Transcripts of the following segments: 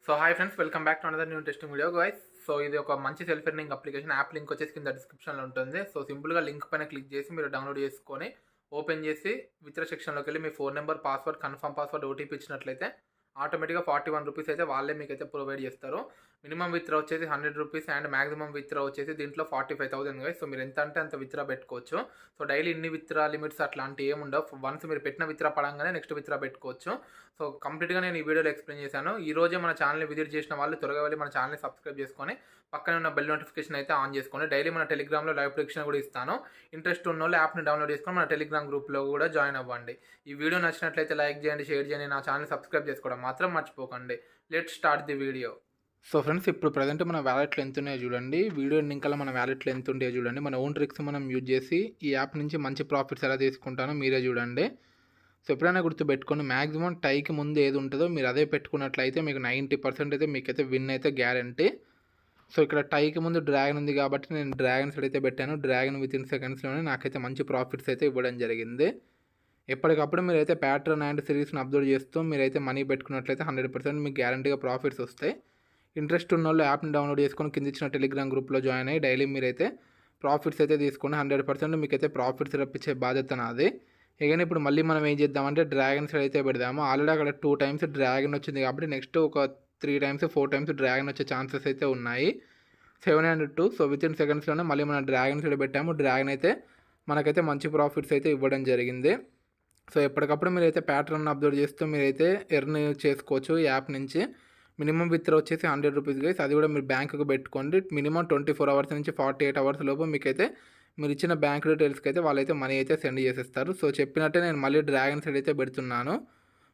So hi friends, welcome back to another new testing video guys. So ఇది ఒక మంచి self earning application. App link వచ్చేసి కింద డిస్క్రిప్షన్లో ఉంటుంది. సో సింపుల్గా లింక్ పైన క్లిక్ చేసి మీరు డౌన్లోడ్ చేసుకొని ఓపెన్ చేసి విత్డ్రా సెక్షన్లోకి వెళ్ళి మీ phone number, password, confirm password, OTP ఇచ్చినట్లయితే ఆటోమేటిక్గా 41 రూపీస్ అయితే వాళ్ళే మీకైతే ప్రొవైడ్ చేస్తారు. మినిమం విత్డ్రా వచ్చేసి 100 రూపీస్ అండ్ మాక్సిమం విత్డ్రా వచ్చేసి దీంట్లో 45,000 గైస్. సో మీరు ఎంత అంటే అంత విత్డ్రా పెట్టుకోవచ్చు. సో డైలీ ఇన్ని విత్డ్రా లిమిట్స్ అట్లాంటి ఏమి ఉండవు. వన్స్ మీరు పెట్టిన విత్డ్రా పడంగానే నెక్స్ట్ విత్డ్రా పెట్టుకోవచ్చు. సో కంప్లీట్గా నేను ఈ వీడియోలో ఎక్స్ప్లెయిన్ చేశాను. ఈ రోజే మన ఛానల్ని విజిట్ చేసిన వాళ్ళు త్వరగా వెళ్ళి మన ఛానల్ని సబ్స్క్రైబ్ చేసుకొని పక్కన ఉన్న బెల్ నోటిఫికేషన్ అయితే ఆన్ చేసుకోండి. డైలీ మన టెలిగ్రామ్లో లైవ్ ప్రిడిక్షన్ కూడా ఇస్తాను. ఇంట్రెస్ట్ ఉన్న వాళ్ళు యాప్ని డౌన్లోడ్ చేసుకొని మన టెలిగ్రామ్ గ్రూప్లో కూడా జాయిన్ అవ్వండి. ఈ వీడియో నచ్చినట్లయితే లైక్ చేయండి, షేర్ చేయండి, నా ఛానల్ సబ్స్క్రైబ్ చేసుకోవడం మాత్రం మర్చిపోకండి. Let's start the video. So friends, ఇప్పుడు ప్రజెంట్ మన వ్యాలెట్లో ఎంత ఉన్నాయో చూడండి. వీడియో ఇంకా మన వ్యాలెట్లో ఎంత ఉంటాయో చూడండి. మన ఓన్ ట్రిక్స్ మనం యూజ్ చేసి ఈ యాప్ నుంచి మంచి ప్రాఫిట్స్ ఎలా తీసుకుంటానో మీరే చూడండి. సో ఎప్పుడైనా గుర్తుపెట్టుకొని మ్యాక్సిమం టైకి ముందు ఏది ఉంటుందో మీరు అదే పెట్టుకున్నట్లయితే మీకు 90% అయితే మీకైతే విన్ అయితే గ్యారంటీ. సో ఇక్కడ టైకి ముందు డ్రాగన్ ఉంది కాబట్టి నేను డ్రాగన్ సైడ్ అయితే పెట్టాను. డ్రాగన్ వితిన్ సెకండ్స్లోనే నాకైతే మంచి ప్రాఫిట్స్ అయితే ఇవ్వడం జరిగింది. ఎప్పటికప్పుడు మీరైతే ప్యాటర్న్ అండ్ సిరీస్ని అబ్జర్వ్ చేస్తూ మీరైతే మనీ పెట్టుకున్నట్లయితే 100% మీకు గ్యారంటీగా ప్రాఫిట్స్ వస్తాయి. ఇంట్రెస్ట్ ఉన్న వాళ్ళు యాప్ని డౌన్లోడ్ చేసుకొని కింద ఇచ్చిన టెలిగ్రామ్ గ్రూప్లో జాయిన్ అయ్యి డైలీ మీరైతే ప్రాఫిట్స్ అయితే తీసుకొని 100% మీకైతే ప్రాఫిట్స్ రప్పించే బాధ్యత నాది. ఇక ఇప్పుడు మళ్ళీ మనం ఏం చేద్దామంటే డ్రాగన్ సైడ్ అయితే పెడదాము. ఆల్రెడీ అక్కడ 2 టైమ్స్ డ్రాగన్ వచ్చింది కాబట్టి నెక్స్ట్ ఒక 3 టైమ్స్ 4 టైమ్స్ డ్రాగన్ వచ్చే ఛాన్సెస్ అయితే ఉన్నాయి. 702. సో వితిన్ సెకండ్స్లోనే మళ్ళీ మనం డ్రాగన్ సైడ్ పెట్టాము. డ్రాగన్ అయితే మనకైతే మంచి ప్రాఫిట్స్ అయితే ఇవ్వడం జరిగింది. సో ఎప్పటికప్పుడు మీరైతే ప్యాటర్న్ అబ్జర్వ్ చేస్తూ మీరైతే ఎర్న్ చేసుకోవచ్చు ఈ యాప్ నుంచి. మినిమం విత్డ్రా వచ్చేసి 100 రూపీస్ గైస్. అది కూడా మీరు బ్యాంకుకు పెట్టుకోండి. మినిమం 24 అవర్స్ నుంచి 48 అవర్స్ లోపు మీకైతే మీరు ఇచ్చిన బ్యాంక్ డీటెయిల్స్కి అయితే వాళ్ళైతే మనీ అయితే సెండ్ చేసేస్తారు. సో చెప్పినట్టే నేను మళ్ళీ డ్రాగన్ సైడ్ అయితే పెడుతున్నాను.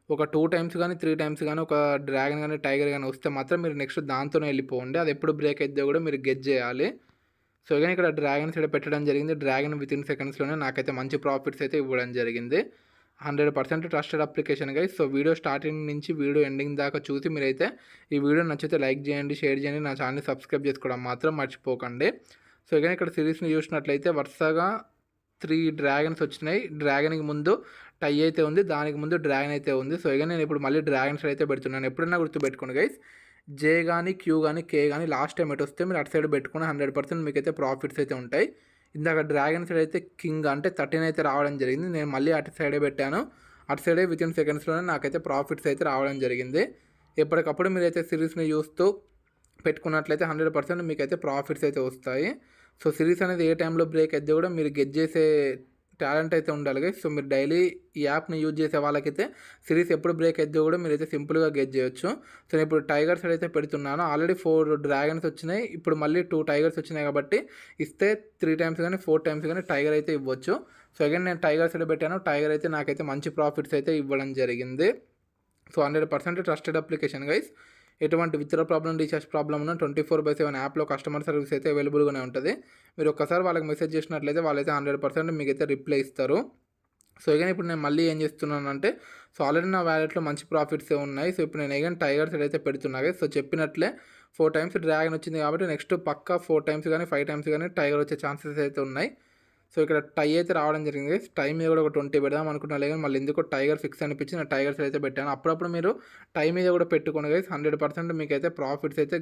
ఒక 2 టైమ్స్ కానీ 3 టైమ్స్ కానీ ఒక డ్రాగన్ కానీ టైగర్ కానీ వస్తే మాత్రం మీరు నెక్స్ట్ దాంతోనే వెళ్ళిపోండి. అది ఎప్పుడు బ్రేక్ అయితే కూడా మీరు గెస్ చేయాలి. సో ఇక ఇక్కడ డ్రాగన్ సైడ్ పెట్టడం జరిగింది. డ్రాగన్ వితిన్ సెకండ్స్లోనే నాకైతే మంచి ప్రాఫిట్స్ అయితే ఇవ్వడం జరిగింది. 100% trusted application guys. So video starting నుంచి వీడియో ఎండింగ్ దాకా చూసి మీరైతే ఈ వీడియో నచ్చితే లైక్ చేయండి, షేర్ చేయండి, నా ఛానల్ని సబ్స్క్రైబ్ చేసుకోవడం మాత్రం మర్చిపోకండి. సో ఇక ఇక్కడ సిరీస్ని చూసినట్లయితే వరుసగా 3 డ్రాగన్స్ వచ్చినాయి. డ్రాగన్కి ముందు టై అయితే ఉంది, దానికి ముందు డ్రాగన్ అయితే ఉంది. సో ఇక నేను ఇప్పుడు మళ్ళీ డ్రాగన్ సైడ్ అయితే పెడుతున్నాను. ఎప్పుడైనా గుర్తుపెట్టుకోండి గైస్, జే కానీ క్యూ కానీ కే కానీ లాస్ట్ టైం ఎటు వస్తే మీరు అటు సైడ్ పెట్టుకుని 100% మీకైతే ప్రాఫిట్స్ అయితే ఉంటాయి. ఇందాక డ్రాగన్ సైడ్ అయితే కింగ్ అంటే 13 అయితే రావడం జరిగింది. నేను మళ్ళీ అటు సైడే పెట్టాను. అటు సైడే వితిన్ సెకండ్స్లోనే నాకైతే ప్రాఫిట్స్ అయితే రావడం జరిగింది. ఎప్పటికప్పుడు మీరైతే సిరీస్ని చూస్తూ పెట్టుకున్నట్లయితే 100% మీకైతే ప్రాఫిట్స్ అయితే వస్తాయి. సో సిరీస్ అనేది ఏ టైంలో బ్రేక్ అయితే కూడా మీరు గెట్ చేసే టాలెంట్ అయితే ఉండాలి గైస్. సో మీరు డైలీ ఈ యాప్ని యూజ్ చేసే వాళ్ళకైతే సిరీస్ ఎప్పుడు బ్రేక్ అయితే కూడా మీరైతే సింపుల్గా గెట్ చేయొచ్చు. సో నేను ఇప్పుడు టైగర్స్ అయితే పెడుతున్నాను. ఆల్రెడీ 4 డ్రాగన్స్ వచ్చినాయి. ఇప్పుడు మళ్ళీ 2 టైగర్స్ వచ్చినాయి కాబట్టి ఇస్తే 3 టైమ్స్ కానీ 4 టైమ్స్ కానీ టైగర్ అయితే ఇవ్వచ్చు. సో అగైన్ నేను టైగర్స్ అయితే పెట్టాను. టైగర్ అయితే నాకైతే మంచి ప్రాఫిట్స్ అయితే ఇవ్వడం జరిగింది. So 100% trusted application guys. ఎటువంటి విత్డ్రా ప్రాబ్లం, రీఛార్జ్ ప్రాబ్లం ఉన్న 24/7 యాప్లో కస్టమర్ సర్వీస్ అయితే అవైలబుల్గానే ఉంటుంది. మీరు ఒక్కసారి వాళ్ళకి మెసేజ్ చేసినట్లయితే వాళ్ళైతే 100% మీకైతే రిప్లై ఇస్తారు. సో ఇక ఇప్పుడు నేను మళ్ళీ ఏం చేస్తున్నానంటే, సో ఆల్రెడీ నా వ్యాలెట్లో మంచి ప్రాఫిట్స్ ఉన్నాయి. సో ఇప్పుడు నేను ఏదైనా టైగర్ సైడ్ అయితే పెడుతున్నా. సో చెప్పినట్లే 4 టైమ్స్ డ్రాగన్ వచ్చింది కాబట్టి నెక్స్ట్ పక్కా 4 టైమ్స్ కానీ 5 టైమ్స్ కానీ టైగర్ వచ్చే ఛాన్సెస్ అయితే ఉన్నాయి. సో ఇక్కడ టై అయితే రావడం జరిగింది. టైం మీద కూడా ఒక 20 పెడదాం అనుకున్నా, కానీ మళ్ళీ ఎందుకో టైగర్ ఫిక్స్ అనిపించి నేను టైగర్స్ అయితే పెట్టాను. అప్పుడప్పుడు మీరు టైం మీద కూడా పెట్టుకోండి గైస్. 100% మీకైతే ప్రాఫిట్స్ అయితే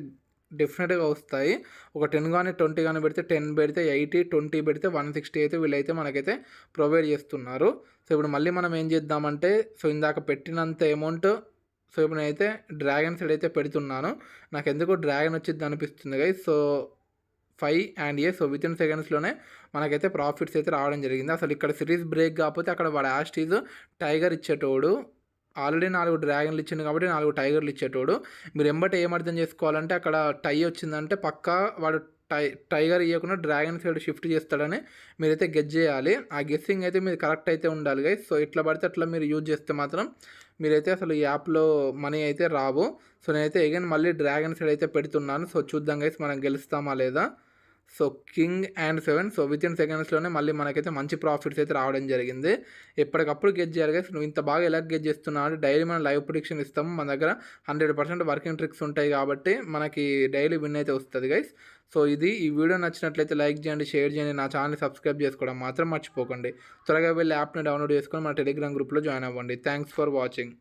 డెఫినెట్గా వస్తాయి. ఒక 10 కానీ 20 కానీ పెడితే 10 పెడితే 80, 20 పెడితే 160 అయితే వీళ్ళైతే మనకైతే ప్రొవైడ్ చేస్తున్నారు. సో ఇప్పుడు మళ్ళీ మనం ఏం చేద్దామంటే, సో ఇందాక పెట్టినంత అమౌంట్ సో ఇప్పుడు నేనైతే డ్రాగన్ సైడ్ అయితే పెడుతున్నాను. నాకు ఎందుకో డ్రాగన్ వచ్చింది అనిపిస్తుంది guys. So 5 and A. So within సెకండ్స్లోనే మనకైతే ప్రాఫిట్స్ అయితే రావడం జరిగింది. అసలు ఇక్కడ సిరీస్ బ్రేక్ కాకపోతే అక్కడ వాడు యాస్టీజ్ టైగర్ ఇచ్చేటోడు. ఆల్రెడీ 4 డ్రాగన్లు ఇచ్చింది కాబట్టి 4 టైగర్లు ఇచ్చేటోడు. మీరు ఎంబటే ఏం అర్థం చేసుకోవాలంటే అక్కడ టై వచ్చిందంటే పక్కా వాడు టైగర్ ఇవ్వకుండా డ్రాగన్ సైడ్ షిఫ్ట్ చేస్తాడని మీరైతే గెస్ చేయాలి. ఆ గెస్సింగ్ అయితే మీరు కరెక్ట్ అయితే ఉండాలి గైస్. సో ఇట్లా పడితే అట్లా మీరు యూజ్ చేస్తే మాత్రం మీరైతే అసలు ఈ యాప్లో మనీ అయితే రావు. సో నేనైతే అగైన్ మళ్ళీ డ్రాగన్ సైడ్ అయితే పెడుతున్నాను. సో చూద్దాం గైస్ మనం గెలుస్తామా లేదా. So king and 7. So within సెకండ్స్లోనే మళ్ళీ మనకైతే మంచి ప్రాఫిట్స్ అయితే రావడం జరిగింది. ఎప్పటికప్పుడు గెట్ చేయాలి గైస్. నువ్వు ఇంత బాగా ఎలా గెట్ చేస్తున్నావు అంటే డైలీ మనం లైవ్ ప్రిడిక్షన్ ఇస్తాము. మన దగ్గర 100% వర్కింగ్ ట్రిక్స్ ఉంటాయి కాబట్టి మనకి డైలీ విన్ అయితే వస్తుంది గైస్. సో ఈ వీడియో నచ్చినట్లయితే లైక్ చేయండి, షేర్ చేయండి, నా ఛానల్ని సబ్స్క్రైబ్ చేసుకోవడం మాత్రం మర్చిపోకండి. త్వరగా వెళ్ళి యాప్ని డౌన్లోడ్ చేసుకొని మన టెలిగ్రామ్ గ్రూప్లో జాయిన్ అవ్వండి. Thanks for watching.